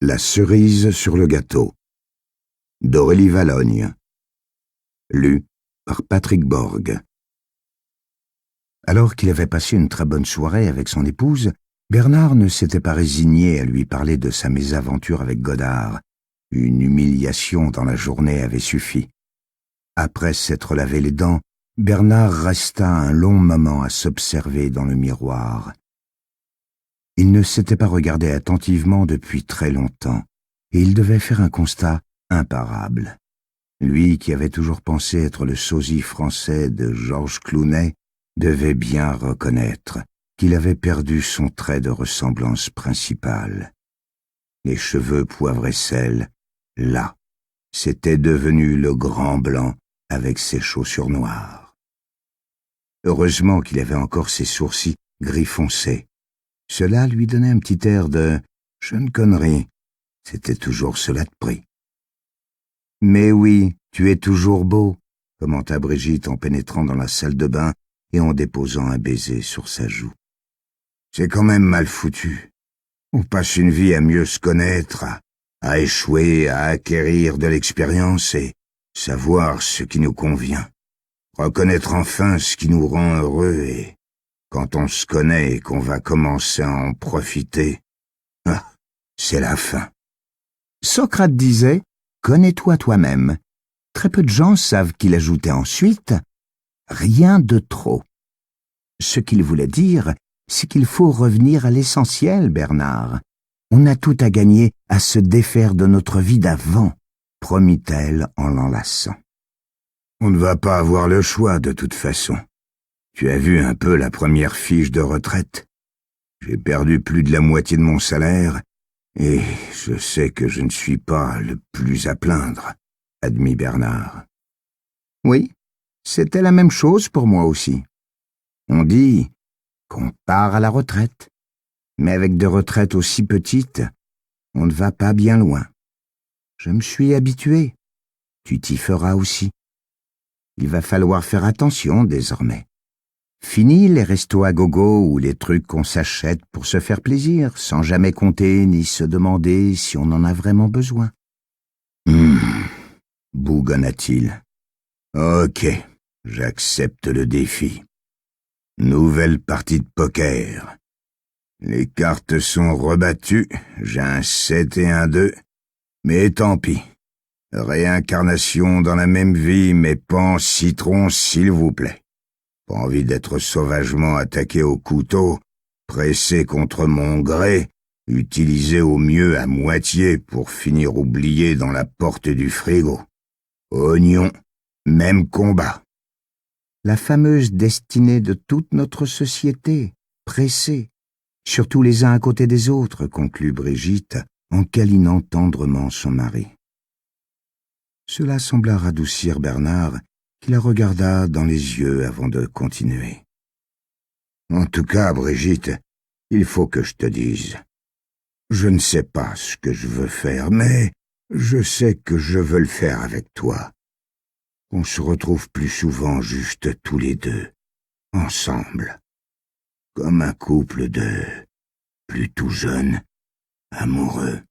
La cerise sur le gâteau d'Aurélie Valognes. Lu par Patrick Borg. Alors qu'il avait passé une très bonne soirée avec son épouse, Bernard ne s'était pas résigné à lui parler de sa mésaventure avec Godard. Une humiliation dans la journée avait suffi. Après s'être lavé les dents, Bernard resta un long moment à s'observer dans le miroir. Il ne s'était pas regardé attentivement depuis très longtemps, et il devait faire un constat imparable. Lui qui avait toujours pensé être le sosie français de Georges Clooney devait bien reconnaître qu'il avait perdu son trait de ressemblance principal. Les cheveux poivre et sel, là, c'était devenu le grand blanc avec ses chaussures noires. Heureusement qu'il avait encore ses sourcils gris foncé. Cela lui donnait un petit air de « jeune connerie ». C'était toujours cela de prix. « Mais oui, tu es toujours beau », commenta Brigitte en pénétrant dans la salle de bain et en déposant un baiser sur sa joue. « C'est quand même mal foutu. On passe une vie à mieux se connaître, à échouer, à acquérir de l'expérience et savoir ce qui nous convient. Reconnaître enfin ce qui nous rend heureux et... quand on se connaît et qu'on va commencer à en profiter, c'est la fin. » Socrate disait « Connais-toi toi-même ». Très peu de gens savent qu'il ajoutait ensuite « Rien de trop ». Ce qu'il voulait dire, c'est qu'il faut revenir à l'essentiel, Bernard. On a tout à gagner à se défaire de notre vie d'avant, promit-elle en l'enlaçant. On ne va pas avoir le choix de toute façon. Tu as vu un peu la première fiche de retraite. J'ai perdu plus de la moitié de mon salaire, et je sais que je ne suis pas le plus à plaindre, admit Bernard. Oui, c'était la même chose pour moi aussi. On dit qu'on part à la retraite, mais avec des retraites aussi petites, on ne va pas bien loin. Je me suis habitué. Tu t'y feras aussi. Il va falloir faire attention désormais. Fini les restos à gogo ou les trucs qu'on s'achète pour se faire plaisir, sans jamais compter ni se demander si on en a vraiment besoin. Bougonna-t-il. Ok, j'accepte le défi. Nouvelle partie de poker. Les cartes sont rebattues, j'ai un 7 et un 2, mais tant pis. Réincarnation dans la même vie, mais pas en citron, s'il vous plaît. Pas envie d'être sauvagement attaqué au couteau, pressé contre mon gré, utilisé au mieux à moitié pour finir oublié dans la porte du frigo. Oignon, même combat. La fameuse destinée de toute notre société, pressée, surtout les uns à côté des autres, conclut Brigitte en câlinant tendrement son mari. Cela sembla radoucir Bernard, qui la regarda dans les yeux avant de continuer. « En tout cas, Brigitte, il faut que je te dise. Je ne sais pas ce que je veux faire, mais je sais que je veux le faire avec toi. On se retrouve plus souvent juste tous les deux, ensemble, comme un couple de plutôt jeunes, amoureux. »